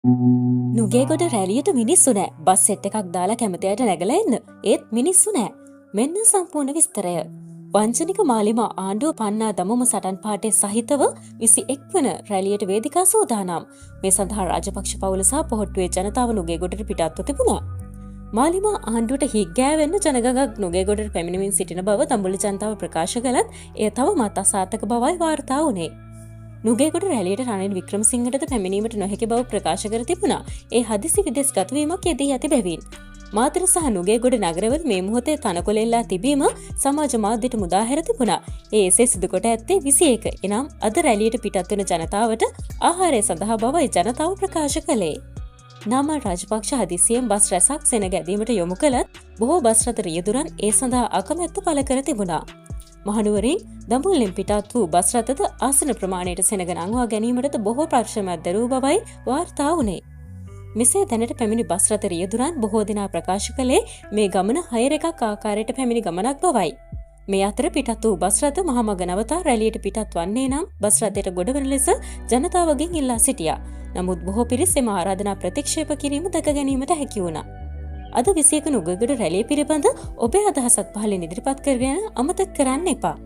නුගේගොඩ රැලියට මිනිස්සු නෑ. Bus set එකක් දාලා කැමතියට නැගලා එන්න. ඒත් මිනිස්සු නෑ. මෙන්න සම්පූර්ණ විස්තරය. වංචනික මාලිමා ආණ්ඩුව පන්නා දමම සටන් පාඨය සහිතව 21 වන රැලියට වේදිකා සූදානම්. මේ සඳහා රාජපක්ෂ පවුල සහ පොහොට්ටුවේ ජනතාව නුගේගොඩට පිටත්ව තිබුණා. මාලිමා ආණ්ඩුවට හිග්ගෑවෙන්න ජනගගක් නුගේගොඩට පැමිණෙමින් සිටින බව දඹුල්ල ජනතාව ප්‍රකාශ කළත් එය තවමත් අසාර්ථක බවයි වාර්තා වුණේ. නුගේගොඩ රැලියට රනිල් වික්‍රමසිංහටද පැමිණීමට නොහැකි බව ප්‍රකාශ කර තිබුණා. ඒ හදිසි විදේශගත වීමක් යෙදී ඇති බැවින් මාතර සහ නුගේගොඩ නගරවල මේ මොහොතේ තනකොළෙල්ලා තිබීම සමාජ මාධ්‍යට මුදා හැර තිබුණා. ඒ එසේ සිදු කොට ඇත්තේ 21. එනම් අද රැලියට පිටත් වන ජනතාවට ආහාරය සඳහා බවයි ජනතාව ප්‍රකාශ කළේ. නාමල් රාජපක්ෂ හදිසියෙන් බස් රැසක් සෙනග ඇදීමට යොමු කළත් බොහෝ බස් රථ රියදුරන් ඒ සඳහා අකමැත්ත පළ කර තිබුණා. මහනුවරින් දඹුල්ලෙන් පිටත් වූ බස් රථද ආසන ප්‍රමාණයට සෙනග නංවා ගැනීමටද බොහෝ ප්‍රශ්නයක් දැරූ බවයි වාර්තා වුණේ. මෙසේ දැනට පැමිණි බස් රථ රියදුරන් බොහෝ දෙනා ප්‍රකාශ කළේ මේ ගමන 6 එකක් ආකාරයට පැමිණි ගමනක් බවයි. මේ අතර පිටත් වූ බස් රථ මහමග නවතා රැළියට පිටත් වන්නේ නම් බස් රථයට ගොඩවන ලෙස ජනතාවගෙන් ඉල්ලා සිටියා. නමුත් බොහෝ පිරිස් එම ආරාධනා ප්‍රතික්ෂේප කිරීම දැක ගැනීමට හැකි වුණා. අද 21 නුගේගොඩ රැළිය පිළිබඳ ඔබේ අදහසක් පහලින් ඉදිරිපත් කරගෙන අමතක කරන්න එපා.